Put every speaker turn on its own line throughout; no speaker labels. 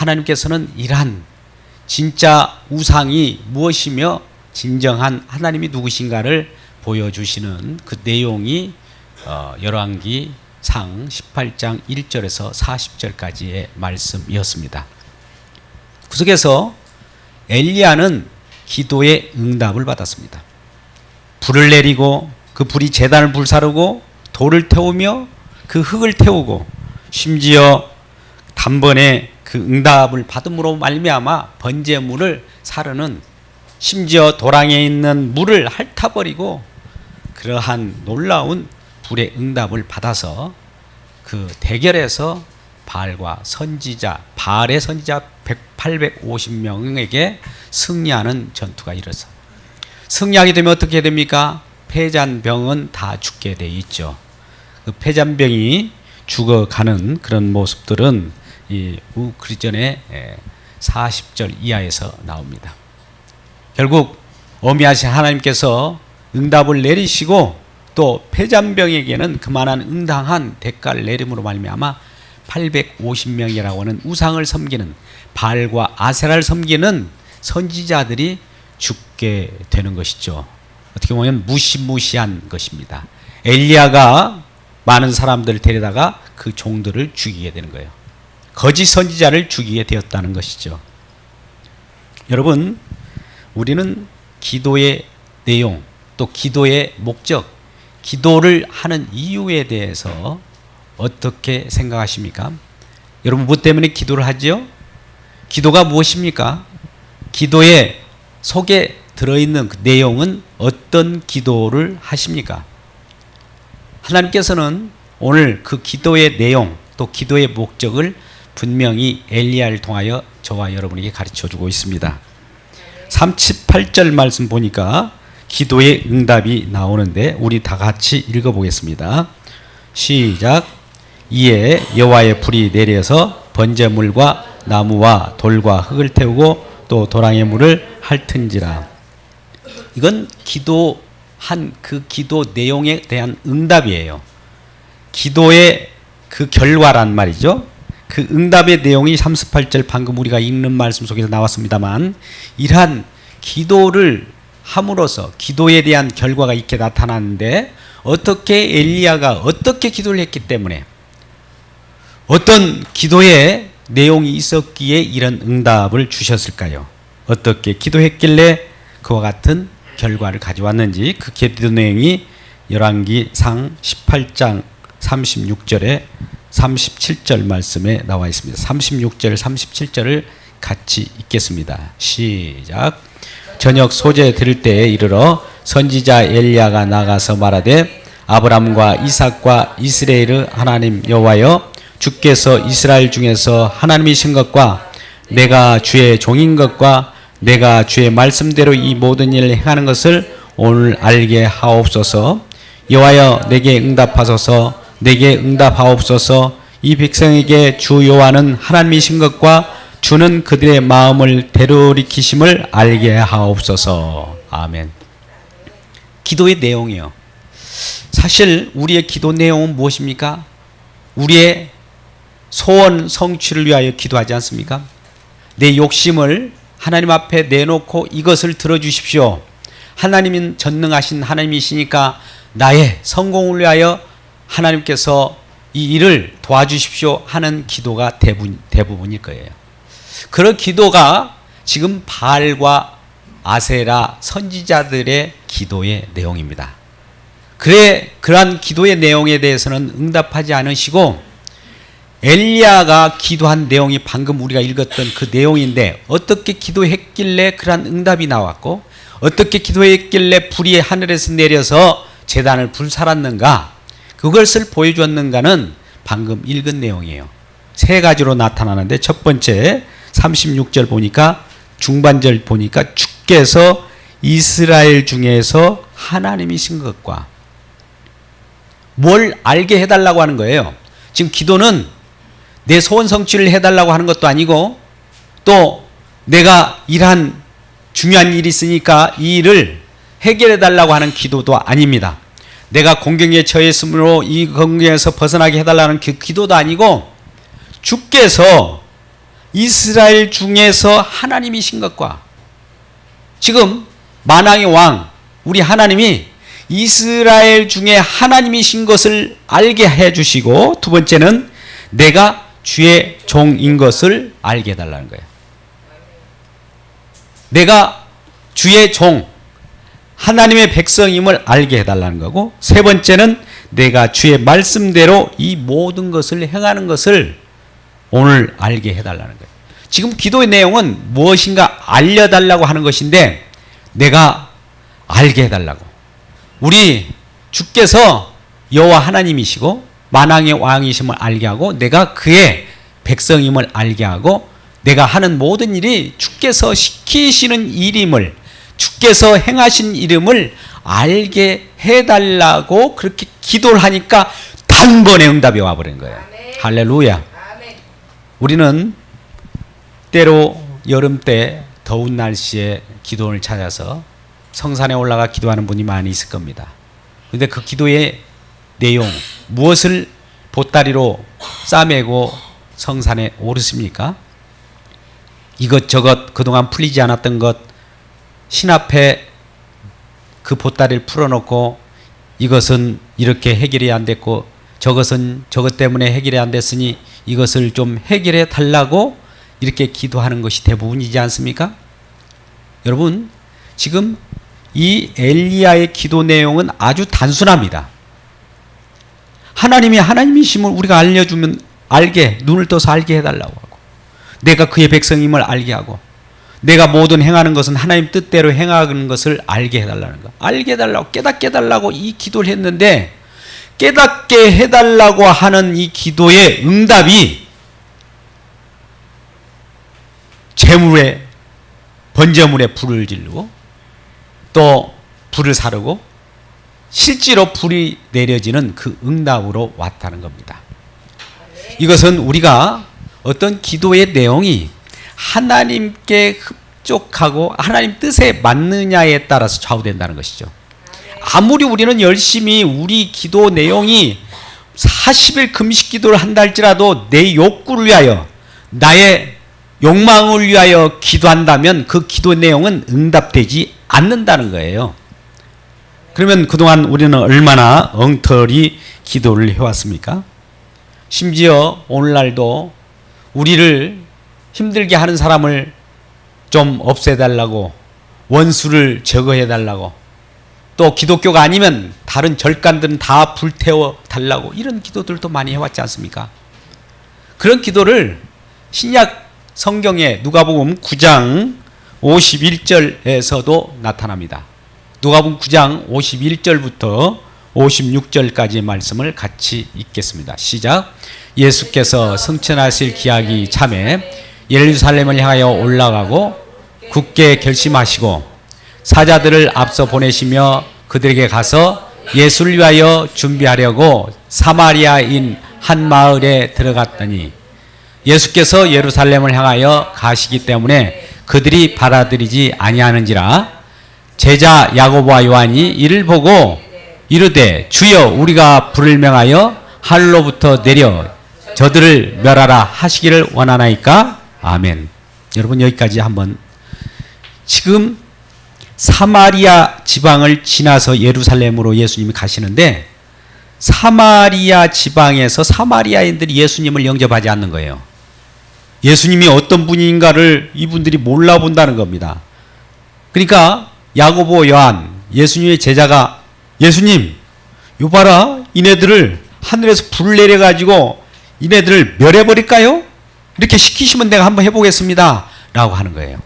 하나님께서는 이러한 진짜 우상이 무엇이며 진정한 하나님이 누구신가를 보여주시는 그 내용이 열왕기상 18장 1절에서 40절까지의 말씀이었습니다. 그 속에서 엘리야는 기도의 응답을 받았습니다. 불을 내리고 그 불이 제단을 불사르고 돌을 태우며 그 흙을 태우고 심지어 단번에 그 응답을 받음으로 말미암아 번제물을 사르는, 심지어 도랑에 있는 물을 핥아버리고 그러한 놀라운 불의 응답을 받아서 그 대결에서 바알과 선지자, 바알의 선지자 850명에게 승리하는 전투가 일어서 승리하게 되면 어떻게 됩니까? 패잔병은 다 죽게 돼 있죠. 그 패잔병이 죽어가는 그런 모습들은 이 우크리전의 40절 이하에서 나옵니다. 결국 어미하신 하나님께서 응답을 내리시고 또 패잔병에게는 그만한 응당한 대가를 내림으로 말미암아 850명이라고 하는 우상을 섬기는 바알과 아세라를 섬기는 선지자들이 죽게 되는 것이죠. 어떻게 보면 무시무시한 것입니다. 엘리야가 많은 사람들을 데려다가 그 종들을 죽이게 되는 거예요. 거짓 선지자를 죽이게 되었다는 것이죠. 여러분, 우리는 기도의 내용, 또 기도의 목적, 기도를 하는 이유에 대해서 어떻게 생각하십니까? 여러분, 무엇 때문에 기도를 하죠? 기도가 무엇입니까? 기도의 속에 들어있는 그 내용은 어떤 기도를 하십니까? 하나님께서는 오늘 그 기도의 내용, 또 기도의 목적을 분명히 엘리야를 통하여 저와 여러분에게 가르쳐주고 있습니다. 38절 말씀 보니까 기도의 응답이 나오는데 우리 다 같이 읽어보겠습니다. 시작. 이에 여호와의 불이 내려서 번제물과 나무와 돌과 흙을 태우고 또 도랑의 물을 핥은지라. 이건 기도한 그 기도 내용에 대한 응답이에요. 기도의 그 결과란 말이죠. 그 응답의 내용이 38절 방금 우리가 읽는 말씀 속에서 나왔습니다만, 이러한 기도를 함으로써 기도에 대한 결과가 이렇게 나타나는데, 어떻게 엘리야가 어떻게 기도를 했기 때문에, 어떤 기도의 내용이 있었기에 이런 응답을 주셨을까요? 어떻게 기도했길래 그와 같은 결과를 가져왔는지, 그 기도 내용이 열왕기상 18장 36절에 37절 말씀에 나와 있습니다. 36절, 37절을 같이 읽겠습니다. 시작. 저녁 소재 들을 때에 이르러 선지자 엘리야가 나가서 말하되, 아브람과 이삭과 이스라엘의 하나님 여호와여, 주께서 이스라엘 중에서 하나님이신 것과 내가 주의 종인 것과 내가 주의 말씀대로 이 모든 일을 행하는 것을 오늘 알게 하옵소서. 여호와여, 내게 응답하소서. 내게 응답하옵소서. 이 백성에게 주 여호와는 하나님이신 것과 주는 그들의 마음을 되돌이키심을 알게 하옵소서. 아멘. 기도의 내용이요. 사실 우리의 기도 내용은 무엇입니까? 우리의 소원 성취를 위하여 기도하지 않습니까? 내 욕심을 하나님 앞에 내놓고 이것을 들어주십시오. 하나님은 전능하신 하나님이시니까 나의 성공을 위하여 하나님께서 이 일을 도와주십시오 하는 기도가 대부분일 거예요. 그런 기도가 지금 바알과 아세라 선지자들의 기도의 내용입니다. 그러한 기도의 내용에 대해서는 응답하지 않으시고, 엘리야가 기도한 내용이 방금 우리가 읽었던 그 내용인데, 어떻게 기도했길래 그러한 응답이 나왔고, 어떻게 기도했길래 불이 하늘에서 내려서 제단을 불살았는가, 그것을 보여줬는가는 방금 읽은 내용이에요. 세 가지로 나타나는데, 첫 번째 36절 보니까, 중반절 보니까 주께서 이스라엘 중에서 하나님이신 것과, 뭘 알게 해달라고 하는 거예요. 지금 기도는 내 소원 성취를 해달라고 하는 것도 아니고, 또 내가 이러한 중요한 일이 있으니까 이 일을 해결해달라고 하는 기도도 아닙니다. 내가 공경에 처했으므로 이 공경에서 벗어나게 해달라는 그 기도도 아니고, 주께서 이스라엘 중에서 하나님이신 것과 지금 만왕의 왕 우리 하나님이 이스라엘 중에 하나님이신 것을 알게 해주시고, 두 번째는 내가 주의 종인 것을 알게 해달라는 거예요. 내가 주의 종, 하나님의 백성임을 알게 해달라는 거고, 세 번째는 내가 주의 말씀대로 이 모든 것을 행하는 것을 오늘 알게 해달라는 거예요. 지금 기도의 내용은 무엇인가 알려달라고 하는 것인데, 내가 알게 해달라고. 우리 주께서 여호와 하나님이시고 만왕의 왕이심을 알게 하고, 내가 그의 백성임을 알게 하고, 내가 하는 모든 일이 주께서 시키시는 일임을, 주께서 행하신 이름을 알게 해달라고 그렇게 기도를 하니까 단번에 응답이 와버린 거예요. 아멘. 할렐루야. 아멘. 우리는 때로 여름 때 더운 날씨에 기도원을 찾아서 성산에 올라가 기도하는 분이 많이 있을 겁니다. 그런데 그 기도의 내용, 무엇을 보따리로 싸매고 성산에 오르십니까? 이것저것 그동안 풀리지 않았던 것 신 앞에 그 보따리를 풀어놓고, 이것은 이렇게 해결이 안 됐고 저것은 저것 때문에 해결이 안 됐으니 이것을 좀 해결해 달라고 이렇게 기도하는 것이 대부분이지 않습니까? 여러분, 지금 이 엘리야의 기도 내용은 아주 단순합니다. 하나님이 하나님이심을 우리가 알려주면 알게, 눈을 떠서 알게 해달라고 하고, 내가 그의 백성임을 알게 하고, 내가 모든 행하는 것은 하나님 뜻대로 행하는 것을 알게 해달라는 거. 알게 해달라고, 깨닫게 해달라고 이 기도를 했는데, 깨닫게 해달라고 하는 이 기도의 응답이 재물에, 번제물에 불을 지르고 또 불을 사르고 실제로 불이 내려지는 그 응답으로 왔다는 겁니다. 이것은 우리가 어떤 기도의 내용이 하나님께 흡족하고 하나님 뜻에 맞느냐에 따라서 좌우된다는 것이죠. 아무리 우리는 열심히 우리 기도 내용이 40일 금식 기도를 한다 할지라도 내 욕구를 위하여, 나의 욕망을 위하여 기도한다면 그 기도 내용은 응답되지 않는다는 거예요. 그러면 그동안 우리는 얼마나 엉터리 기도를 해왔습니까? 심지어 오늘날도 우리를 힘들게 하는 사람을 좀 없애달라고, 원수를 제거해달라고, 또 기독교가 아니면 다른 절간들은 다 불태워 달라고, 이런 기도들도 많이 해왔지 않습니까? 그런 기도를 신약 성경에 누가복음 9장 51절에서도 나타납니다. 누가복음 9장 51절부터 56절까지의 말씀을 같이 읽겠습니다. 시작. 예수께서 승천하실 기약이 참에 예루살렘을 향하여 올라가고 굳게 결심하시고 사자들을 앞서 보내시며 그들에게 가서 예수를 위하여 준비하려고 사마리아인 한 마을에 들어갔더니, 예수께서 예루살렘을 향하여 가시기 때문에 그들이 받아들이지 아니하는지라 제자 야고보와 요한이 이를 보고 이르되 주여 우리가 불을 명하여 하늘로부터 내려 저들을 멸하라 하시기를 원하나이까? 아멘. 여러분, 여기까지 한번. 지금 사마리아 지방을 지나서 예루살렘으로 예수님이 가시는데, 사마리아 지방에서 사마리아인들이 예수님을 영접하지 않는 거예요. 예수님이 어떤 분인가를 이분들이 몰라본다는 겁니다. 그러니까 야고보, 요한, 예수님의 제자가, 예수님, 요 봐라, 이네들을 하늘에서 불을 내려가지고 이네들을 멸해버릴까요? 이렇게 시키시면 내가 한번 해보겠습니다 라고 하는 거예요.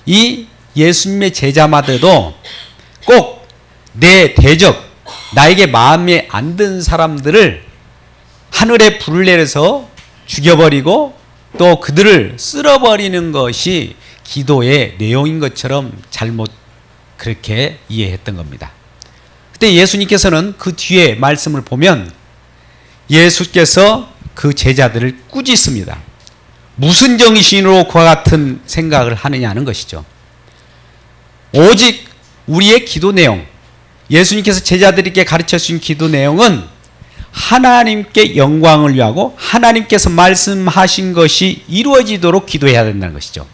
이 예수님의 제자마저도 꼭 내 대적, 나에게 마음에 안 드는 사람들을 하늘에 불을 내려서 죽여버리고 또 그들을 쓸어버리는 것이 기도의 내용인 것처럼 잘못 그렇게 이해했던 겁니다. 그때 예수님께서는 그 뒤에 말씀을 보면 예수께서 그 제자들을 꾸짖습니다. 무슨 정신으로 그와 같은 생각을 하느냐는 것이죠. 오직 우리의 기도 내용, 예수님께서 제자들에게 가르쳐 주신 기도 내용은 하나님께 영광을 위하고 하나님께서 말씀하신 것이 이루어지도록 기도해야 된다는 것이죠.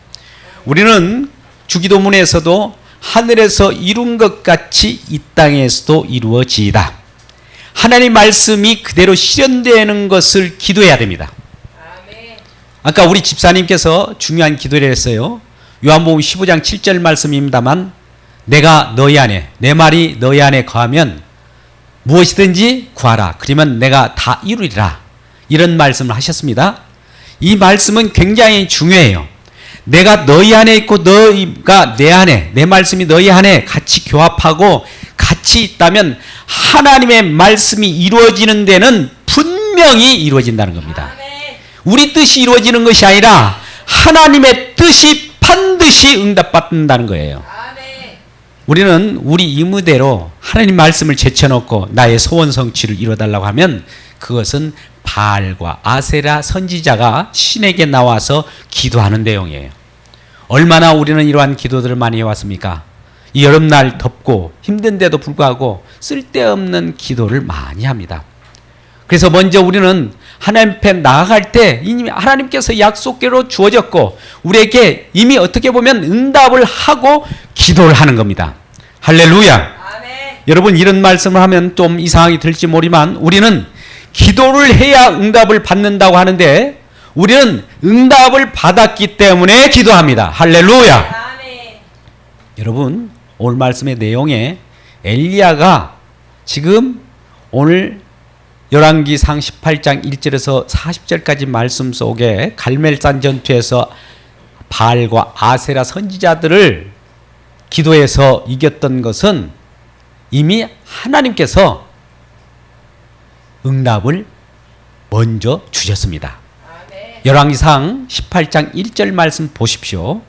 우리는 주기도문에서도 하늘에서 이룬 것 같이 이 땅에서도 이루어지이다. 하나님 말씀이 그대로 실현되는 것을 기도해야 됩니다. 아까 우리 집사님께서 중요한 기도를 했어요. 요한복음 15장 7절 말씀입니다만 내가 너희 안에 내 말이 너희 안에 거하면 무엇이든지 구하라. 그러면 내가 다 이루리라. 이런 말씀을 하셨습니다. 이 말씀은 굉장히 중요해요. 내가 너희 안에 있고 너희가 내 안에, 내 말씀이 너희 안에 같이 교합하고 같이 있다면 하나님의 말씀이 이루어지는 데는 분명히 이루어진다는 겁니다. 우리 뜻이 이루어지는 것이 아니라 하나님의 뜻이 반드시 응답받는다는 거예요. 우리는 우리 임무대로 하나님 말씀을 제쳐놓고 나의 소원 성취를 이뤄달라고 하면 그것은 바알과 아세라 선지자가 신에게 나와서 기도하는 내용이에요. 얼마나 우리는 이러한 기도들을 많이 해왔습니까? 이 여름날 덥고 힘든데도 불구하고 쓸데없는 기도를 많이 합니다. 그래서 먼저 우리는 하나님 앞에 나아갈 때 이미 하나님께서 약속대로 주어졌고 우리에게 이미 어떻게 보면 응답을 하고 기도를 하는 겁니다. 할렐루야. 아멘. 여러분 이런 말씀을 하면 좀 이상하게 들지 모르지만 우리는 기도를 해야 응답을 받는다고 하는데 우리는 응답을 받았기 때문에 기도합니다. 할렐루야. 아멘. 여러분 오늘 말씀의 내용에 엘리야가 지금 오늘 열왕기상 18장 1절에서 40절까지 말씀 속에 갈멜산 전투에서 바알과 아세라 선지자들을 기도해서 이겼던 것은 이미 하나님께서 응답을 먼저 주셨습니다. 열왕기상 18장 1절 말씀 보십시오.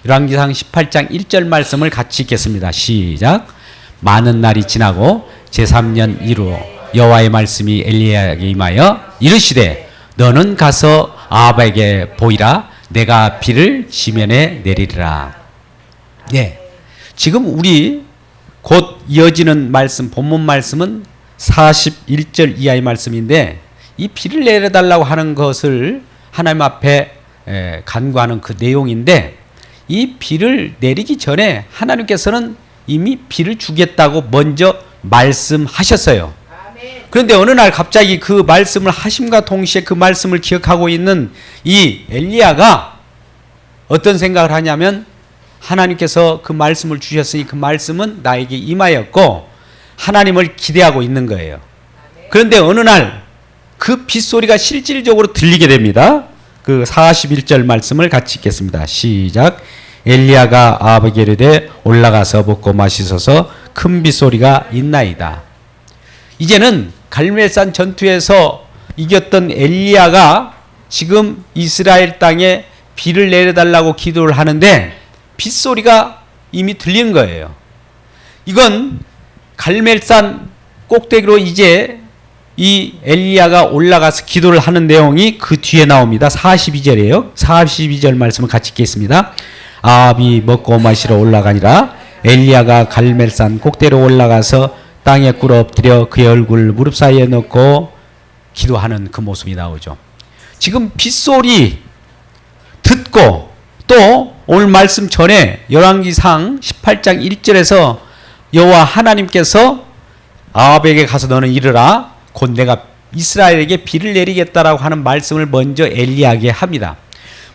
열왕기상 18장 1절 말씀을 같이 읽겠습니다. 시작. 많은 날이 지나고 제3년 1호 여호와의 말씀이 엘리야에게 임하여 이르시되 너는 가서 아합에게 보이라. 내가 비를 지면에 내리리라. 네, 지금 우리 곧 이어지는 말씀, 본문 말씀은 41절 이하의 말씀인데 이 비를 내려달라고 하는 것을 하나님 앞에 간구하는 그 내용인데 이 비를 내리기 전에 하나님께서는 이미 비를 주겠다고 먼저 말씀하셨어요. 그런데 어느 날 갑자기 그 말씀을 하심과 동시에 그 말씀을 기억하고 있는 이 엘리야가 어떤 생각을 하냐면 하나님께서 그 말씀을 주셨으니 그 말씀은 나에게 임하였고 하나님을 기대하고 있는 거예요. 그런데 어느 날 그 빗소리가 실질적으로 들리게 됩니다. 그 41절 말씀을 같이 읽겠습니다. 시작. 엘리야가 아합에게 이르되 올라가서 먹고 마시소서 큰 빗소리가 있나이다. 이제는 갈멜산 전투에서 이겼던 엘리야가 지금 이스라엘 땅에 비를 내려달라고 기도를 하는데 빗소리가 이미 들리는 거예요. 이건 갈멜산 꼭대기로 이제 이 엘리야가 올라가서 기도를 하는 내용이 그 뒤에 나옵니다. 42절이에요. 42절 말씀을 같이 읽겠습니다. 아합이 먹고 마시러 올라가니라. 엘리야가 갈멜산 꼭대기로 올라가서 땅에 꿇어 엎드려 그의 얼굴 무릎 사이에 넣고 기도하는 그 모습이 나오죠. 지금 빗소리 듣고 또 오늘 말씀 전에 열왕기상 18장 1절에서 여호와 하나님께서 아합에게 가서 너는 이르라. 곧 내가 이스라엘에게 비를 내리겠다라고 하는 말씀을 먼저 엘리야에게 합니다.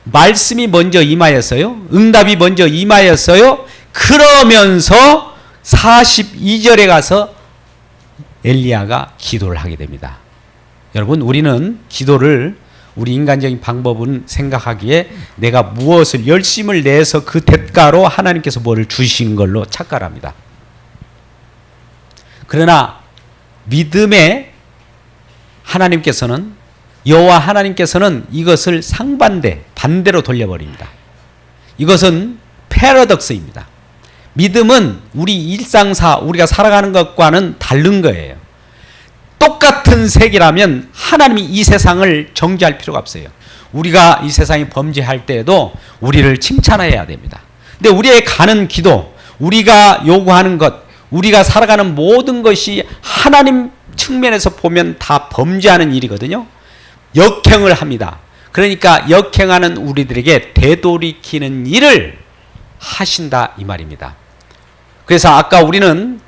말씀이 먼저 임하였어요. 응답이 먼저 임하였어요. 그러면서 42절에 가서 엘리야가 기도를 하게 됩니다. 여러분 우리는 기도를 우리 인간적인 방법은 생각하기에 내가 무엇을 열심을 내서 그 대가로 하나님께서 뭐를 주신 걸로 착각을 합니다. 그러나 믿음의 하나님께서는 여호와 하나님께서는 이것을 반대로 돌려버립니다. 이것은 패러독스입니다. 믿음은 우리 일상사 우리가 살아가는 것과는 다른 거예요. 똑같은 세계라면 하나님이 이 세상을 정죄할 필요가 없어요. 우리가 이 세상에 범죄할 때에도 우리를 칭찬해야 됩니다. 근데 우리의 가는 기도, 우리가 요구하는 것, 우리가 살아가는 모든 것이 하나님 측면에서 보면 다 범죄하는 일이거든요. 역행을 합니다. 그러니까 역행하는 우리들에게 되돌이키는 일을 하신다 이 말입니다. 그래서 아까 우리는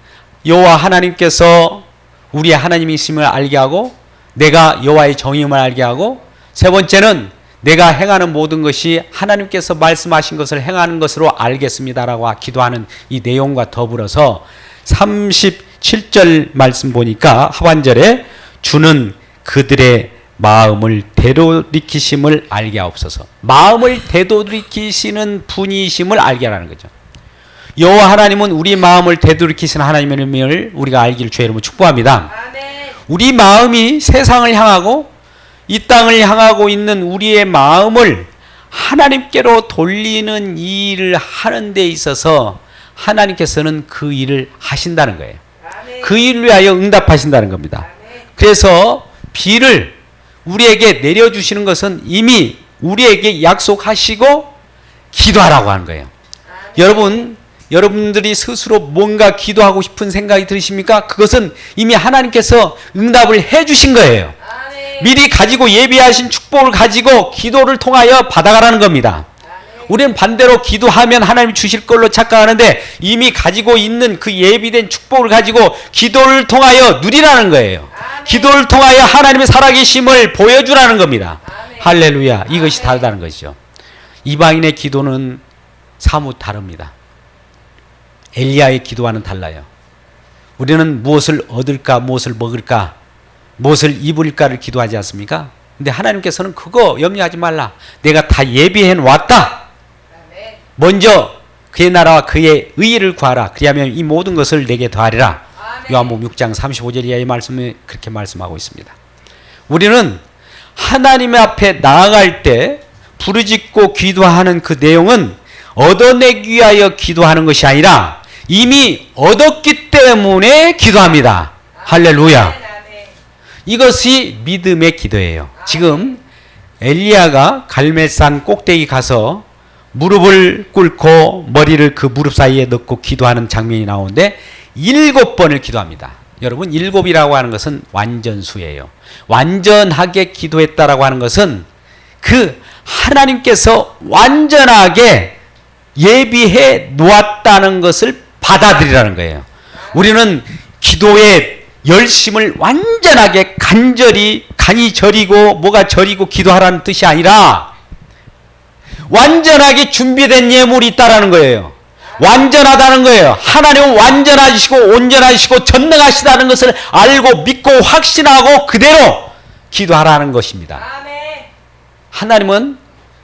여호와 하나님께서 우리의 하나님이심을 알게 하고 내가 여호와의 정의임을 알게 하고 세 번째는 내가 행하는 모든 것이 하나님께서 말씀하신 것을 행하는 것으로 알겠습니다라고 기도하는 이 내용과 더불어서 37절 말씀 보니까 하반절에 주는 그들의 마음을 되돌이키심을 알게 하옵소서. 마음을 되돌이키시는 분이심을 알게 하라는 거죠. 여호와 하나님은 우리 마음을 되돌이키시는 하나님을 우리가 알기를 주의 이름으로 축복합니다.
아멘.
우리 마음이 세상을 향하고 이 땅을 향하고 있는 우리의 마음을 하나님께로 돌리는 일을 하는 데 있어서 하나님께서는 그 일을 하신다는 거예요.
아멘.
그 일을 위하여 응답하신다는 겁니다.
아멘.
그래서 비를 우리에게 내려주시는 것은 이미 우리에게 약속하시고 기도하라고 하는 거예요.
아멘.
여러분들이 스스로 뭔가 기도하고 싶은 생각이 들으십니까? 그것은 이미 하나님께서 응답을 해주신 거예요.
아멘.
미리 가지고 예비하신 축복을 가지고 기도를 통하여 받아가라는 겁니다.
아멘.
우리는 반대로 기도하면 하나님이 주실 걸로 착각하는데 이미 가지고 있는 그 예비된 축복을 가지고 기도를 통하여 누리라는 거예요.
아멘.
기도를 통하여 하나님의 살아계심을 보여주라는 겁니다.
아멘.
할렐루야. 이것이
아멘.
다르다는 것이죠. 이방인의 기도는 사뭇 다릅니다. 엘리야의 기도와는 달라요. 우리는 무엇을 얻을까, 무엇을 먹을까, 무엇을 입을까를 기도하지 않습니까? 근데 하나님께서는 그거 염려하지 말라. 내가 다 예비해 왔다.
아멘.
먼저 그의 나라와 그의 의의를 구하라. 그리하면 이 모든 것을 내게 더하리라.
아멘.
요한복음 6장 35절 이하의 말씀에 그렇게 말씀하고 있습니다. 우리는 하나님 앞에 나아갈 때 부르짖고 기도하는 그 내용은 얻어내기 위하여 기도하는 것이 아니라 이미 얻었기 때문에 기도합니다. 할렐루야.
아멘. 아멘.
이것이 믿음의 기도예요. 지금 엘리야가 갈멜산 꼭대기 가서 무릎을 꿇고 머리를 그 무릎 사이에 넣고 기도하는 장면이 나오는데 7번을 기도합니다. 여러분 7이라고 하는 것은 완전수예요. 완전하게 기도했다라고 하는 것은 그 하나님께서 완전하게 예비해 놓았다는 것을 받아들이라는 거예요. 우리는 기도의 열심을 완전하게 간이 저리고 뭐가 저리고 기도하라는 뜻이 아니라 완전하게 준비된 예물이 있다라는 거예요. 완전하다는 거예요. 하나님은 완전하시고 온전하시고 전능하시다는 것을 알고 믿고 확신하고 그대로 기도하라는 것입니다.
아멘.
하나님은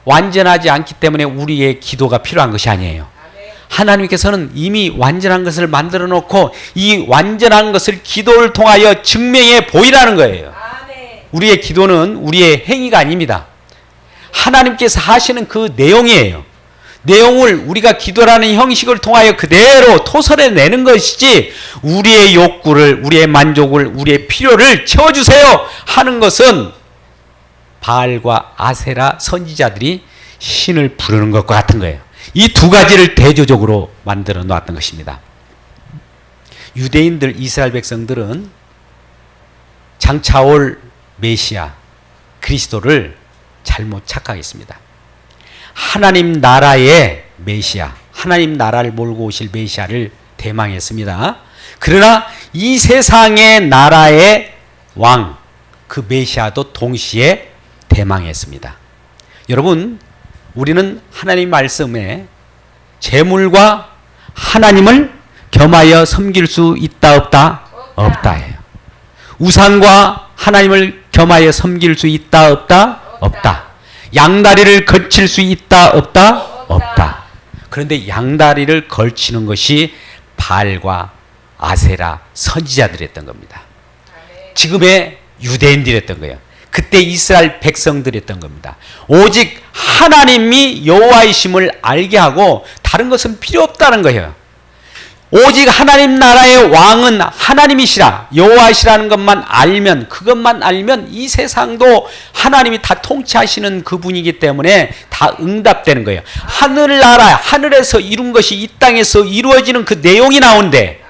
완전하지 않기 때문에 우리의 기도가 필요한 것이 아니에요.
아멘.
하나님께서는 이미 완전한 것을 만들어 놓고 이 완전한 것을 기도를 통하여 증명해 보이라는 거예요.
아멘.
우리의 기도는 우리의 행위가 아닙니다. 하나님께서 하시는 그 내용이에요. 내용을 우리가 기도라는 형식을 통하여 그대로 토설해내는 것이지 우리의 욕구를, 우리의 만족을, 우리의 필요를 채워주세요 하는 것은 바알과 아세라 선지자들이 신을 부르는 것과 같은 거예요. 이 두 가지를 대조적으로 만들어 놓았던 것입니다. 유대인들, 이스라엘 백성들은 장차올 메시아 그리스도를 잘못 착각했습니다. 하나님 나라의 메시아, 하나님 나라를 몰고 오실 메시아를 대망했습니다. 그러나 이 세상의 나라의 왕, 그 메시아도 동시에 대망했습니다. 여러분, 우리는 하나님 말씀에 재물과 하나님을 겸하여 섬길 수 있다 없다? 없다예요. 우상과 하나님을 겸하여 섬길 수 있다 없다? 없다. 양다리를 걸칠 수 있다 없다? 없다. 그런데 양다리를 걸치는 것이 바알과 아세라 선지자들이었던 겁니다. 지금의 유대인들이었던 거예요. 그때 이스라엘 백성들이었던 겁니다. 오직 하나님이 여호와이심을 알게 하고 다른 것은 필요 없다는 거예요. 오직 하나님 나라의 왕은 하나님이시라, 여호와이시라는 것만 알면, 그것만 알면 이 세상도 하나님이 다 통치하시는 그분이기 때문에 다 응답되는 거예요. 하늘나라, 하늘에서 이룬 것이 이 땅에서 이루어지는 그 내용이 나오는데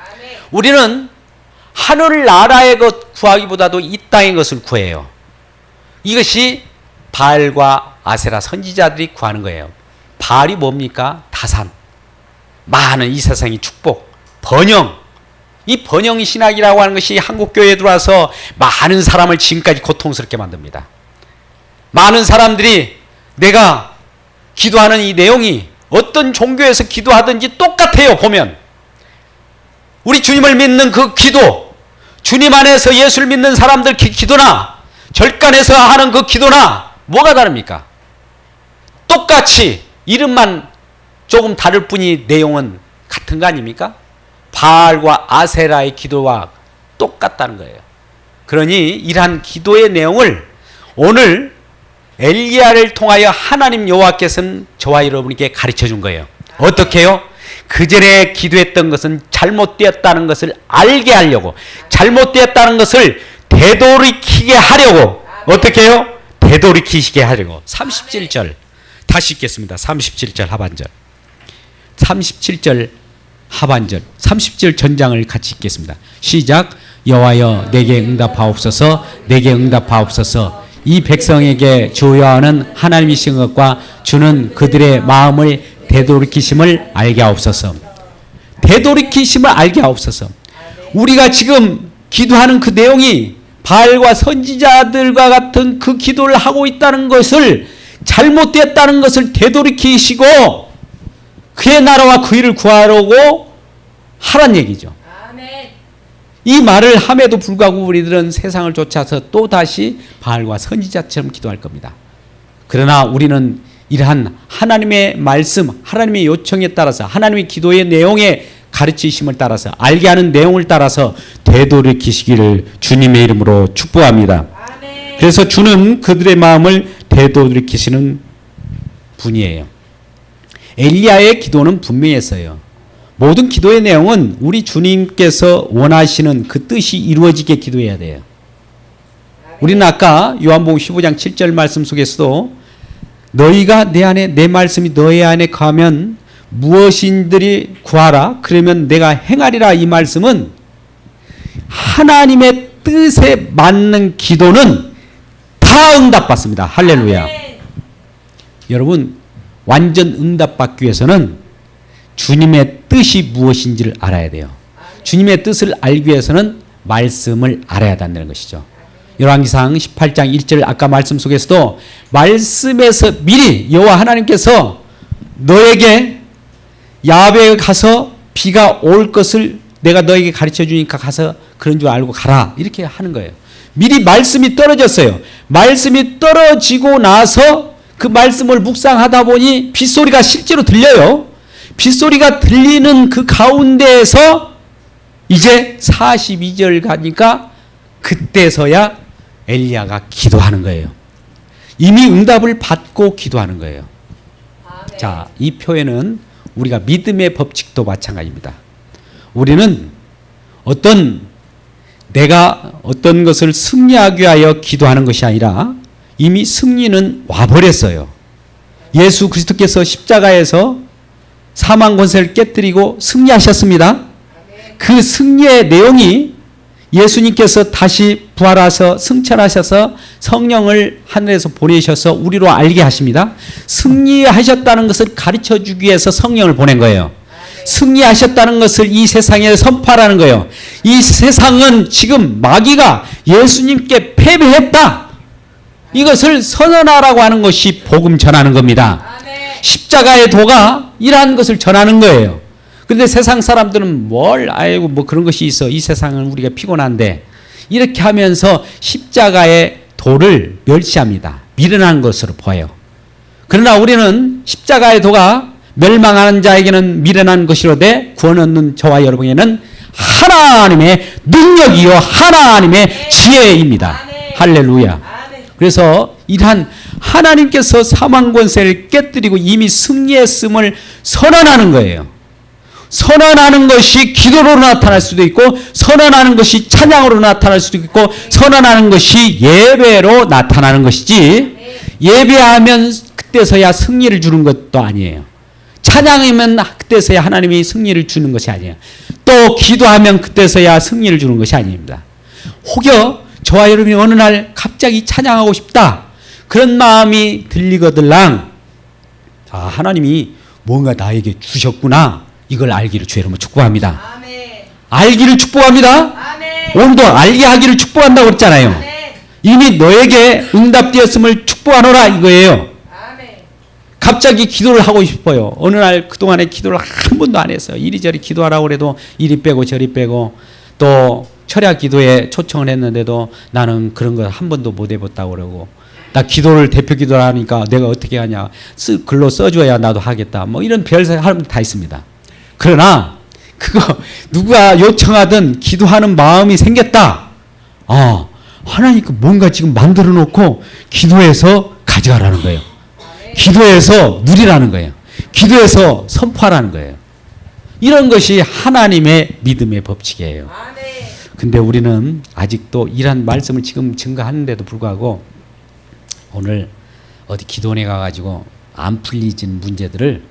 우리는 하늘나라의 것 구하기보다도 이 땅의 것을 구해요. 이것이 바알과 아세라 선지자들이 구하는 거예요. 바알이 뭡니까? 다산, 많은 이 세상의 축복, 번영. 이 번영 신학이라고 하는 것이 한국 교회에 들어와서 많은 사람을 지금까지 고통스럽게 만듭니다. 많은 사람들이 내가 기도하는 이 내용이 어떤 종교에서 기도하든지 똑같아요. 보면 우리 주님을 믿는 그 기도, 주님 안에서 예수를 믿는 사람들 기도나 절간에서 하는 그 기도나 뭐가 다릅니까? 똑같이 이름만 조금 다를 뿐이 내용은 같은 거 아닙니까? 바알과 아세라의 기도와 똑같다는 거예요. 그러니 이러한 기도의 내용을 오늘 엘리야를 통하여 하나님 여호와께서는 저와 여러분에게 가르쳐 준 거예요. 어떻게요? 그전에 기도했던 것은 잘못되었다는 것을 알게 하려고, 잘못되었다는 것을 되돌이키게 하려고, 어떻게 해요? 되돌이키시게 하려고. 37절 다시 읽겠습니다. 37절 하반절, 37절 하반절, 30절 전장을 같이 읽겠습니다. 시작. 여호와여 내게 응답하옵소서, 내게 응답하옵소서. 이 백성에게 주여하는 하나님이신 것과 주는 그들의 마음을 되돌이키심을 알게 하옵소서. 되돌이키심을 알게 하옵소서. 우리가 지금 기도하는 그 내용이 바알과 선지자들과 같은 그 기도를 하고 있다는 것을, 잘못되었다는 것을 되돌이키시고 그의 나라와 그 일을 구하려고 하란 얘기죠. 이 말을 함에도 불구하고 우리들은 세상을 쫓아서 또다시 바알과 선지자처럼 기도할 겁니다. 그러나 우리는 이러한 하나님의 말씀, 하나님의 요청에 따라서, 하나님의 기도의 내용에 가르치심을 따라서, 알게 하는 내용을 따라서 되돌이키시기를 주님의 이름으로 축복합니다. 그래서 주는 그들의 마음을 되돌이키시는 분이에요. 엘리야의 기도는 분명했어요. 모든 기도의 내용은 우리 주님께서 원하시는 그 뜻이 이루어지게 기도해야 돼요. 우리는 아까 요한복음 15장 7절 말씀 속에서도 너희가 내 안에, 내 말씀이 너희 안에 가면 무엇인들이 구하라 그러면 내가 행하리라, 이 말씀은 하나님의 뜻에 맞는 기도는 다 응답받습니다. 할렐루야. 여러분, 완전 응답받기 위해서는 주님의 뜻이 무엇인지를 알아야 돼요. 주님의 뜻을 알기 위해서는 말씀을 알아야 한다는 것이죠. 열왕기상 18장 1절 아까 말씀 속에서도 말씀에서 미리 여호와 하나님께서 너에게 야베에 가서 비가 올 것을 내가 너에게 가르쳐 주니까 가서 그런 줄 알고 가라, 이렇게 하는 거예요. 미리 말씀이 떨어졌어요. 말씀이 떨어지고 나서 그 말씀을 묵상하다 보니 빗소리가 실제로 들려요. 빗소리가 들리는 그 가운데에서 이제 42절 가니까 그때서야 엘리야가 기도하는 거예요. 이미 응답을 받고 기도하는 거예요. 자, 이 표현은 우리가 믿음의 법칙도 마찬가지입니다. 우리는 내가 어떤 것을 승리하기 위하여 기도하는 것이 아니라 이미 승리는 와버렸어요. 예수 그리스도께서 십자가에서 사망 권세를 깨뜨리고 승리하셨습니다. 그 승리의 내용이 예수님께서 다시 부활하셔서 승천하셔서 성령을 하늘에서 보내셔서 우리로 알게 하십니다. 승리하셨다는 것을 가르쳐 주기 위해서 성령을 보낸 거예요. 승리하셨다는 것을 이 세상에 선포하라는 거예요. 이 세상은 지금 마귀가 예수님께 패배했다, 이것을 선언하라고 하는 것이 복음 전하는 겁니다. 십자가의 도가 이러한 것을 전하는 거예요. 그런데 세상 사람들은 아이고 뭐 그런 것이 있어, 이 세상은 우리가 피곤한데, 이렇게 하면서 십자가의 도를 멸시합니다. 미련한 것으로 보여요. 그러나 우리는 십자가의 도가 멸망하는 자에게는 미련한 것이로되 구원 얻는 저와 여러분에게는 하나님의 능력이요 하나님의 지혜입니다. 할렐루야. 그래서 이러한 하나님께서 사망 권세를 깨뜨리고 이미 승리했음을 선언하는 거예요. 선언하는 것이 기도로 나타날 수도 있고, 선언하는 것이 찬양으로 나타날 수도 있고, 선언하는 것이 예배로 나타나는 것이지, 예배하면 그때서야 승리를 주는 것도 아니에요. 찬양하면 그때서야 하나님이 승리를 주는 것이 아니에요. 또 기도하면 그때서야 승리를 주는 것이 아닙니다. 혹여 저와 여러분이 어느 날 갑자기 찬양하고 싶다. 그런 마음이 들리거들랑 하나님이 뭔가 나에게 주셨구나. 이걸 알기를 주의 이름으로 축복합니다.
아멘.
알기를 축복합니다.
아멘.
오늘도 알게 하기를 축복한다고 그랬잖아요.
아멘.
이미 너에게 응답되었음을 축복하노라 이거예요.
아멘.
갑자기 기도를 하고 싶어요. 어느 날 그동안에 기도를 한 번도 안 했어요. 이리저리 기도하라고 그래도 이리 빼고 저리 빼고 또 철야 기도에 초청을 했는데도 나는 그런 거 한 번도 못 해봤다고 그러고 나 기도를 대표 기도를 하니까 내가 어떻게 하냐 글로 써줘야 나도 하겠다 뭐 이런 별사람 다 있습니다. 그러나 그거 누가 요청하든 기도하는 마음이 생겼다. 하나님 뭔가 지금 만들어 놓고 기도해서 가져가라는 거예요. 기도해서 누리라는 거예요. 기도해서 선포하라는 거예요. 이런 것이 하나님의 믿음의 법칙이에요.
아멘.
근데 우리는 아직도 이런 말씀을 지금 증거하는데도 불구하고 오늘 어디 기도원에 가가지고 안 풀리진 문제들을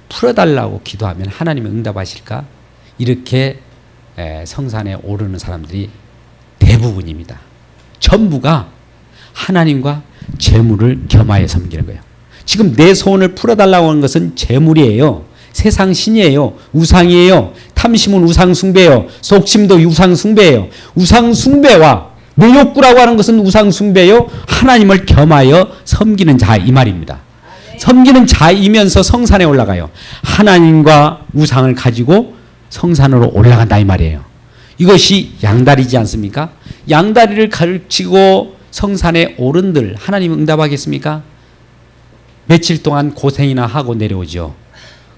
풀어달라고 기도하면 하나님이 응답하실까? 이렇게 성산에 오르는 사람들이 대부분입니다. 전부가 하나님과 재물을 겸하여 섬기는 거예요. 지금 내 소원을 풀어달라고 하는 것은 재물이에요. 세상 신이에요. 우상이에요. 탐심은 우상 숭배예요. 속심도 우상 숭배예요. 우상 숭배와 내 욕구라고 하는 것은 우상 숭배요. 하나님을 겸하여 섬기는 자 이 말입니다. 섬기는 자이면서 성산에 올라가요. 하나님과 우상을 가지고 성산으로 올라간다 이 말이에요. 이것이 양다리지 않습니까? 양다리를 가르치고 성산에 오른들 하나님은 응답하겠습니까? 며칠 동안 고생이나 하고 내려오죠.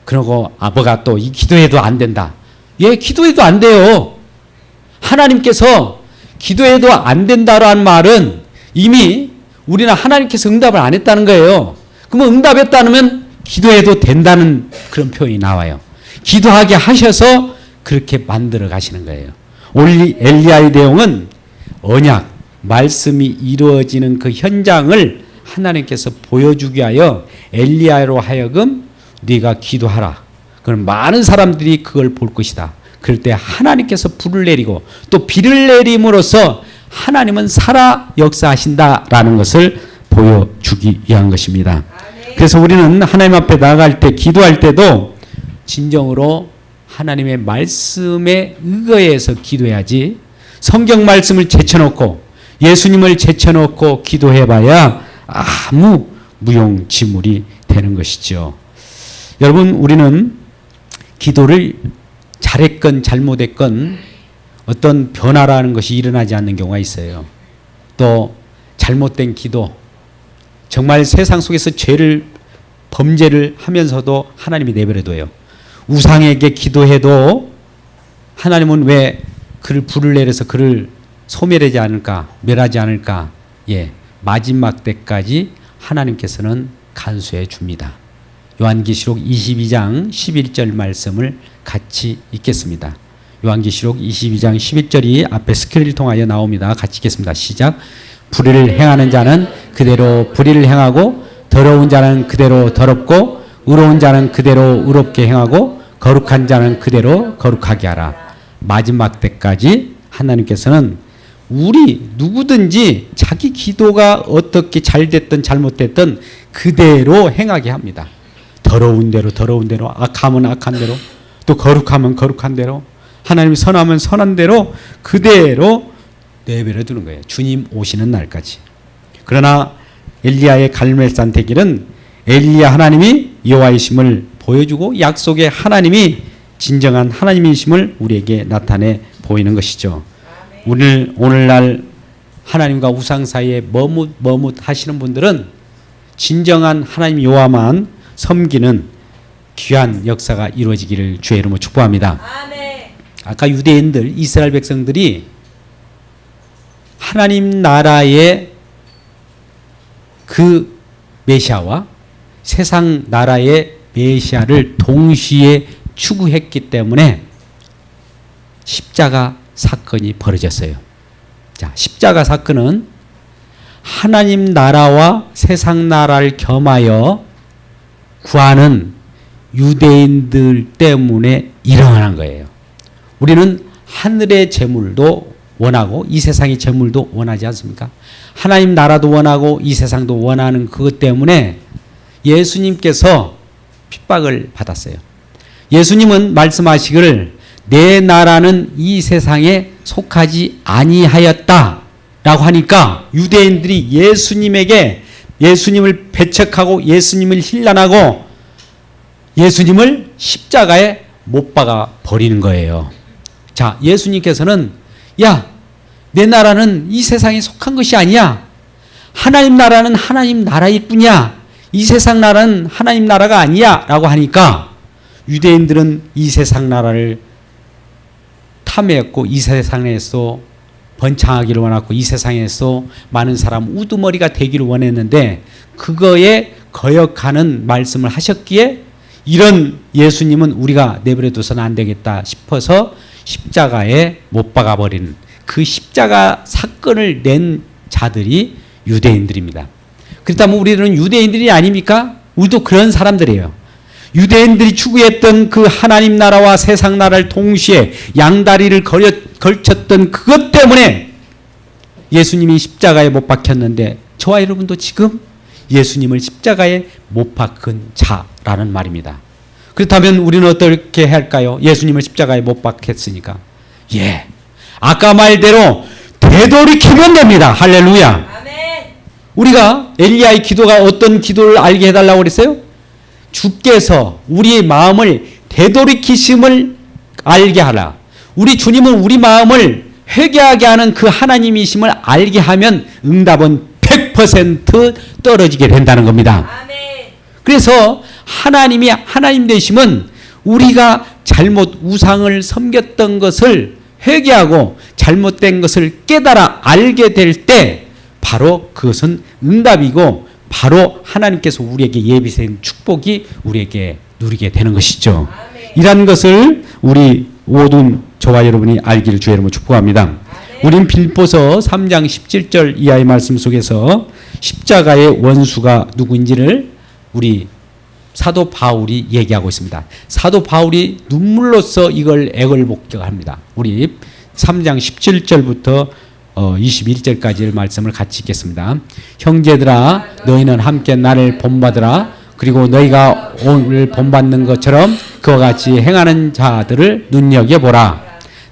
그러고 뭐가 또 이 기도해도 안 된다. 예, 기도해도 안 돼요. 하나님께서 기도해도 안 된다라는 말은 이미 우리는 하나님께서 응답을 안 했다는 거예요. 그러면 응답했다면 기도해도 된다는 그런 표현이 나와요. 기도하게 하셔서 그렇게 만들어 가시는 거예요. 엘리야의 내용은 언약, 말씀이 이루어지는 그 현장을 하나님께서 보여주기 위하여 엘리야로 하여금 네가 기도하라. 그럼 많은 사람들이 그걸 볼 것이다. 그럴 때 하나님께서 불을 내리고 또 비를 내림으로써 하나님은 살아 역사하신다라는 것을 보여주기 위한 것입니다. 그래서 우리는 하나님 앞에 나아갈 때 기도할 때도 진정으로 하나님의 말씀에 의거해서 기도해야지 성경 말씀을 제쳐놓고 예수님을 제쳐놓고 기도해봐야 아무 무용지물이 되는 것이죠. 여러분 우리는 기도를 잘했건 잘못했건 어떤 변화라는 것이 일어나지 않는 경우가 있어요. 또 잘못된 기도 정말 세상 속에서 범죄를 하면서도 하나님이 내버려둬요. 우상에게 기도해도 하나님은 왜 그를 불을 내려서 그를 소멸하지 않을까 멸하지 않을까 마지막 때까지 하나님께서는 간수해 줍니다. 요한계시록 22장 11절 말씀을 같이 읽겠습니다. 요한계시록 22장 11절이 앞에 스크린을 통하여 나옵니다. 같이 읽겠습니다. 시작. 불의를 행하는 자는 그대로 불의를 행하고 더러운 자는 그대로 더럽고 의로운 자는 그대로 의롭게 행하고 거룩한 자는 그대로 거룩하게 하라. 마지막 때까지 하나님께서는 우리 누구든지 자기 기도가 어떻게 잘 됐든 잘못됐든 그대로 행하게 합니다. 더러운 대로 더러운 대로 악하면 악한 대로 또 거룩하면 거룩한 대로 하나님이 선하면 선한 대로 그대로 내버려 두는 거예요. 주님 오시는 날까지. 그러나 엘리야의 갈멜산 대길은 엘리야 하나님이 여호와이심을 보여주고 약속의 하나님이 진정한 하나님이심을 우리에게 나타내 보이는 것이죠. 오늘날 하나님과 우상 사이에 머뭇 하시는 분들은 진정한 하나님 여호와만 섬기는 귀한 역사가 이루어지기를 주의 이름으로 축복합니다.
아멘.
아까 유대인들 이스라엘 백성들이 하나님 나라의 그 메시아와 세상 나라의 메시아를 동시에 추구했기 때문에 십자가 사건이 벌어졌어요. 자, 십자가 사건은 하나님 나라와 세상 나라를 겸하여 구하는 유대인들 때문에 일어난 거예요. 우리는 하늘의 재물도 원하고 이 세상의 재물도 원하지 않습니까? 하나님 나라도 원하고 이 세상도 원하는 그것 때문에 예수님께서 핍박을 받았어요. 예수님은 말씀하시기를 내 나라는 이 세상에 속하지 아니하였다 라고 하니까 유대인들이 예수님을 배척하고 예수님을 힐난하고 예수님을 십자가에 못 박아 버리는 거예요. 자, 예수님께서는 야, 내 나라는 이 세상에 속한 것이 아니야. 하나님 나라는 하나님 나라일 뿐이야. 이 세상 나라는 하나님 나라가 아니야 라고 하니까 유대인들은 이 세상 나라를 탐했고 이 세상에서 번창하기를 원했고 이 세상에서 많은 사람 우두머리가 되기를 원했는데 그거에 거역하는 말씀을 하셨기에 이런 예수님은 우리가 내버려 둬서는 안 되겠다 싶어서 십자가에 못 박아버리는 그 십자가 사건을 낸 자들이 유대인들입니다. 그렇다면 우리는 유대인들이 아닙니까? 우리도 그런 사람들이에요. 유대인들이 추구했던 그 하나님 나라와 세상 나라를 동시에 양다리를 걸쳤던 그것 때문에 예수님이 십자가에 못 박혔는데 저와 여러분도 지금 예수님을 십자가에 못 박은 자라는 말입니다. 그렇다면 우리는 어떻게 할까요? 예수님을 십자가에 못 박혔으니까. 아까 말대로 되돌이키면 됩니다. 할렐루야.
아멘.
우리가 엘리야의 기도가 어떤 기도를 알게 해달라고 그랬어요? 주께서 우리의 마음을 되돌이키심을 알게 하라. 우리 주님은 우리 마음을 회개하게 하는 그 하나님이심을 알게 하면 응답은 100% 떨어지게 된다는 겁니다.
아멘.
그래서 하나님이 하나님 되심은 우리가 잘못 우상을 섬겼던 것을 회개하고 잘못된 것을 깨달아 알게 될 때 바로 그것은 응답이고 바로 하나님께서 우리에게 예비된 축복이 우리에게 누리게 되는 것이죠.
아멘.
이런 것을 우리 모든 저와 여러분이 알기를 주의 이름으로 축복합니다.
아멘.
우린 빌보서 3장 17절 이하의 말씀 속에서 십자가의 원수가 누구인지를 우리 사도 바울이 얘기하고 있습니다. 사도 바울이 눈물로써 이걸 액을 목격합니다. 우리 3장 17절부터 21절까지의 말씀을 같이 읽겠습니다. 형제들아 너희는 함께 나를 본받으라. 그리고 너희가 오늘 본받는 것처럼 그와 같이 행하는 자들을 눈여겨보라.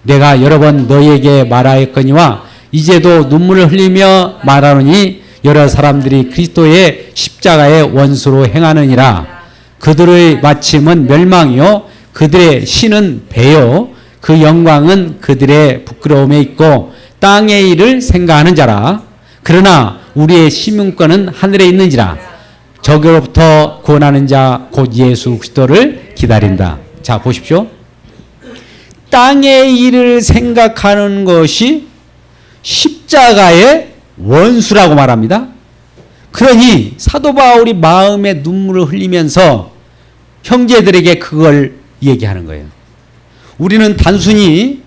내가 여러 번 너희에게 말하였거니와 이제도 눈물을 흘리며 말하노니 여러 사람들이 그리스도의 십자가의 원수로 행하느니라. 그들의 마침은 멸망이요 그들의 신은 배요 그 영광은 그들의 부끄러움에 있고 땅의 일을 생각하는 자라. 그러나 우리의 시민권은 하늘에 있는지라. 저기로부터 구원하는 자 곧 예수 그리스도를 기다린다. 자 보십시오. 땅의 일을 생각하는 것이 십자가의 원수라고 말합니다. 그러니 사도 바울이 마음에 눈물을 흘리면서 형제들에게 그걸 얘기하는 거예요. 우리는 단순히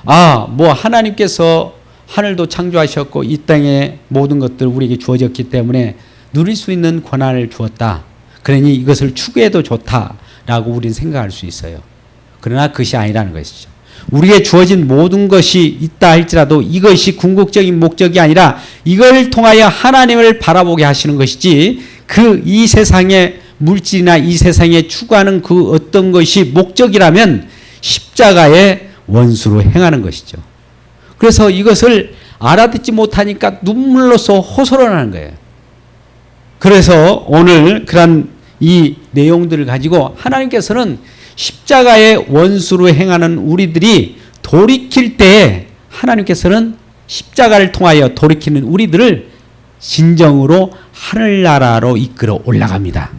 뭐 하나님께서 하늘도 창조하셨고 이 땅의 모든 것들 우리에게 주어졌기 때문에 누릴 수 있는 권한을 주었다. 그러니 이것을 추구해도 좋다라고 우리는 생각할 수 있어요. 그러나 그것이 아니라는 것이죠. 우리에게 주어진 모든 것이 있다 할지라도 이것이 궁극적인 목적이 아니라 이걸 통하여 하나님을 바라보게 하시는 것이지 그 이 세상의 물질이나 이 세상에 추구하는 그 어떤 것이 목적이라면 십자가의 원수로 행하는 것이죠. 그래서 이것을 알아듣지 못하니까 눈물로서 호소를 거예요. 그래서 오늘 그런 이 내용들을 가지고 하나님께서는 십자가의 원수로 행하는 우리들이 돌이킬 때 하나님께서는 십자가를 통하여 돌이키는 우리들을 진정으로 하늘나라로 이끌어 올라갑니다.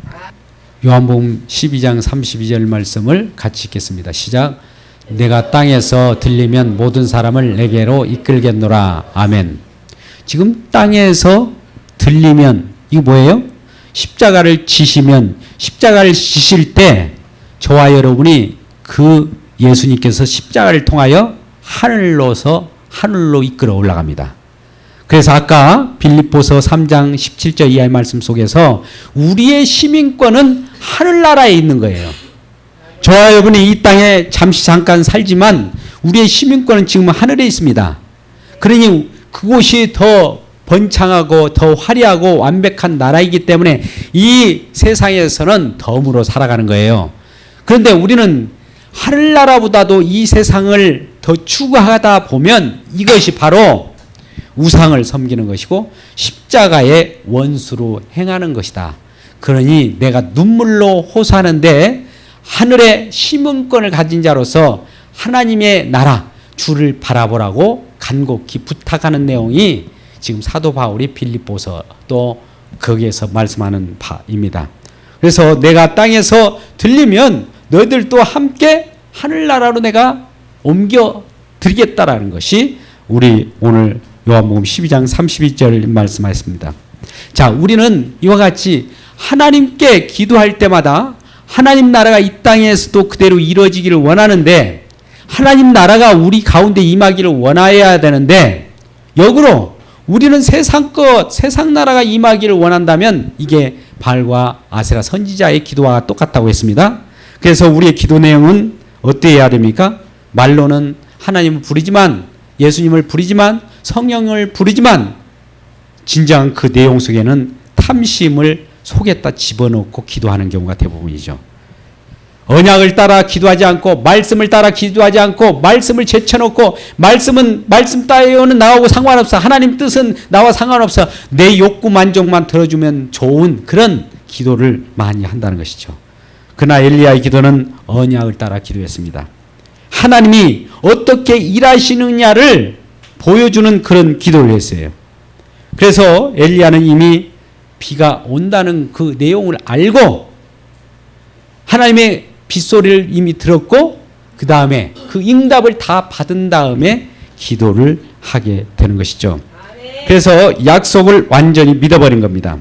요한복음 12장 32절 말씀을 같이 읽겠습니다. 시작. 내가 땅에서 들리면 모든 사람을 내게로 이끌겠노라. 아멘. 지금 땅에서 들리면 이거 뭐예요? 십자가를 지시면 십자가를 지실 때 저와 여러분이 그 예수님께서 십자가를 통하여 하늘로 이끌어 올라갑니다. 그래서 아까 빌립보서 3장 17절 이하의 말씀 속에서 우리의 시민권은 하늘나라에 있는 거예요. 저와 여러분이 이 땅에 잠깐 살지만 우리의 시민권은 지금 하늘에 있습니다. 그러니 그곳이 더 번창하고 더 화려하고 완벽한 나라이기 때문에 이 세상에서는 덤으로 살아가는 거예요. 그런데 우리는 하늘나라보다도 이 세상을 더 추구하다 보면 이것이 바로 우상을 섬기는 것이고 십자가의 원수로 행하는 것이다. 그러니 내가 눈물로 호소하는데 하늘의 시민권을 가진 자로서 하나님의 나라 주를 바라보라고 간곡히 부탁하는 내용이 지금 사도 바울이 빌립보서 또 거기에서 말씀하는 바입니다. 그래서 내가 땅에서 들리면 너희들도 함께 하늘나라로 내가 옮겨 드리겠다라는 것이 우리 오늘 요한복음 12장 32절 말씀하셨습니다. 자, 우리는 이와 같이 하나님께 기도할 때마다 하나님 나라가 이 땅에서도 그대로 이루어지기를 원하는데 하나님 나라가 우리 가운데 임하기를 원해야 되는데 역으로 우리는 세상 것, 세상 나라가 임하기를 원한다면 이게 바알과 아세라 선지자의 기도와 똑같다고 했습니다. 그래서 우리의 기도 내용은 어때야 됩니까? 말로는 하나님을 부르지만 예수님을 부르지만 성령을 부르지만 진정한 그 내용 속에는 탐심을 속에다 집어넣고 기도하는 경우가 대부분이죠. 언약을 따라 기도하지 않고 말씀을 따라 기도하지 않고 말씀을 제쳐놓고 말씀은 말씀 따위는 나하고 상관없어. 하나님 뜻은 나와 상관없어. 내 욕구 만족만 들어주면 좋은 그런 기도를 많이 한다는 것이죠. 그러나 엘리야의 기도는 언약을 따라 기도했습니다. 하나님이 어떻게 일하시느냐를 보여주는 그런 기도를 했어요. 그래서 엘리야는 이미 비가 온다는 그 내용을 알고 하나님의 빗소리를 이미 들었고 그 다음에 그 응답을 다 받은 다음에 기도를 하게 되는 것이죠. 그래서 약속을 완전히 믿어버린 겁니다.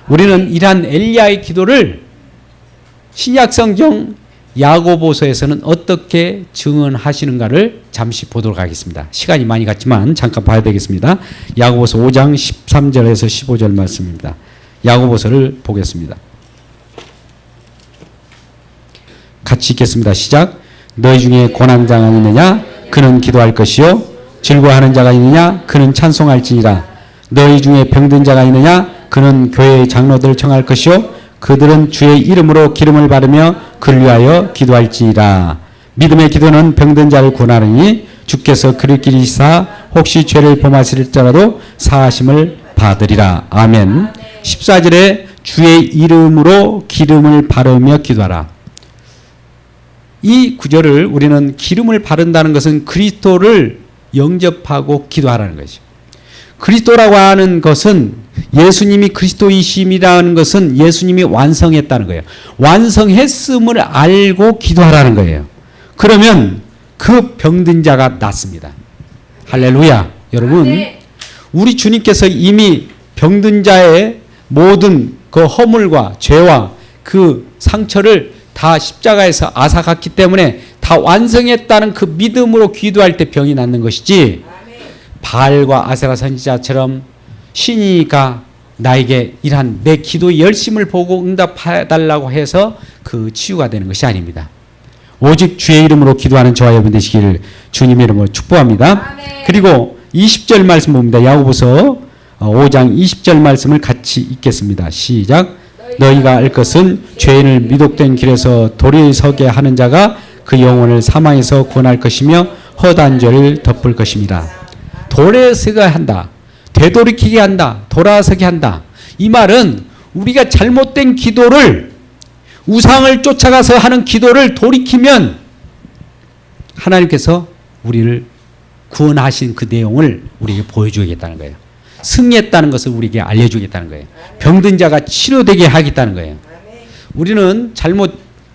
우리는 이러한 엘리야의 기도를 신약성경 야고보서에서는 어떻게 증언하시는가를 잠시 보도록 하겠습니다. 시간이 많이 갔지만 잠깐 봐야 되겠습니다. 야고보서 5장 13절에서 15절 말씀입니다. 야고보서를 보겠습니다. 같이 읽겠습니다. 시작. 너희 중에 고난 자가 있느냐? 그는 기도할 것이요. 즐거워하는 자가 있느냐? 그는 찬송할지니라. 너희 중에 병든 자가 있느냐? 그는 교회의 장로들을 청할 것이요. 그들은 주의 이름으로 기름을 바르며 그를 위하여 기도할지니라. 믿음의 기도는 병든 자를 구원하느니 주께서 그를 길이시사 혹시 죄를 범하실지라도 사하심을 받으리라. 아멘. 14절에 주의 이름으로 기름을 바르며 기도하라. 이 구절을 우리는 기름을 바른다는 것은 그리스도를 영접하고 기도하라는 거죠. 그리스도라고 하는 것은 예수님이 그리스도이심이라는 것은 예수님이 완성했다는 거예요. 완성했음을 알고 기도하라는 거예요. 그러면 그 병든 자가 낫습니다. 할렐루야. 여러분, 우리 주님께서 이미 병든 자의 모든 그 허물과 죄와 그 상처를 다 십자가에서 앗아갔기 때문에 다 완성했다는 그 믿음으로 기도할 때 병이 낫는 것이지 바알과 아세라 선지자처럼 신이니까 나에게 이러한 내 기도의 열심을 보고 응답해달라고 해서 그 치유가 되는 것이 아닙니다. 오직 주의 이름으로 기도하는 저와 여러분 되시기를 주님의 이름으로 축복합니다. 그리고 20절 말씀 봅니다. 야고보서 5장 20절 말씀을 같이 읽겠습니다. 시작. 너희가 알 것은 죄인을 미독된 길에서 도리에 서게 하는 자가 그 영혼을 사망에서 구원할 것이며 허다한 죄를 덮을 것입니다. 도리에 서게 한다. 되돌이키게 한다. 돌아서게 한다. 이 말은 우리가 잘못된 기도를 우상을 쫓아가서 하는 기도를 돌이키면 하나님께서 우리를 구원하신 그 내용을 우리에게 보여주겠다는 거예요. 승리했다는 것을 우리에게 알려주겠다는 거예요. 병든 자가 치료되게 하겠다는 거예요. 우리는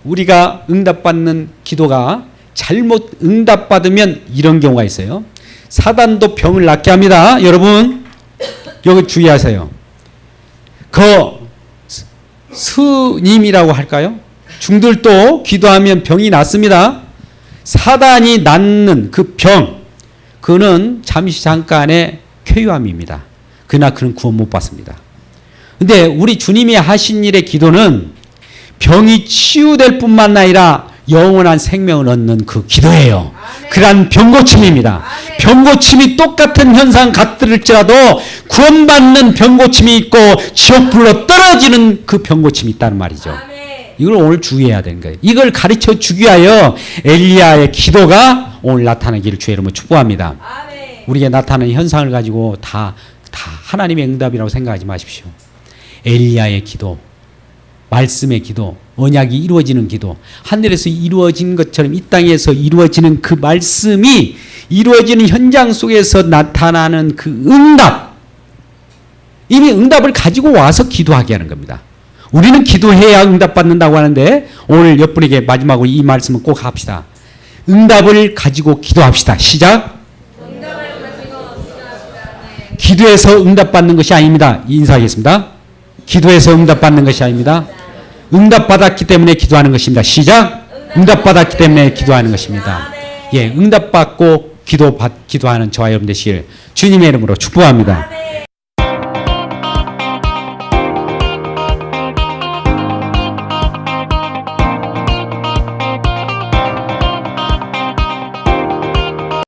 우리가 응답받는 기도가 잘못 응답받으면 이런 경우가 있어요. 사단도 병을 낫게 합니다. 여러분, 여기 주의하세요. 그 스님이라고 할까요? 중들도 기도하면 병이 낫습니다. 사단이 낫는 그 병, 그는 잠시 잠깐의 쾌유함입니다. 그러나 그는 구원 못 받습니다. 근데 우리 주님이 하신 일의 기도는 병이 치유될 뿐만 아니라 영원한 생명을 얻는 그 기도예요. 그러한 병고침입니다. 병고침이 똑같은 현상 같을지라도 구원받는 병고침이 있고 지옥불로 떨어지는 그 병고침이 있다는 말이죠. 이걸 오늘 주의해야 되는 거예요. 이걸 가르쳐 주기 위하여 엘리야의 기도가 오늘 나타나기를 주의 이름으로 축복합니다. 우리에게 나타나는 현상을 가지고 다 하나님의 응답이라고 생각하지 마십시오. 엘리야의 기도, 말씀의 기도, 언약이 이루어지는 기도, 하늘에서 이루어진 것처럼 이 땅에서 이루어지는 그 말씀이 이루어지는 현장 속에서 나타나는 그 응답, 이미 응답을 가지고 와서 기도하게 하는 겁니다. 우리는 기도해야 응답받는다고 하는데 오늘 옆분에게 마지막으로 이 말씀을 꼭 합시다. 응답을 가지고 기도합시다. 시작. 기도해서 응답받는 것이 아닙니다. 인사하겠습니다. 기도해서 응답받는 것이 아닙니다. 응답받았기 때문에 기도하는 것입니다. 시작. 응답받았기 때문에 기도하는 것입니다. 예, 응답받고 기도하는 저와 여러분 되시길 주님의 이름으로 축복합니다.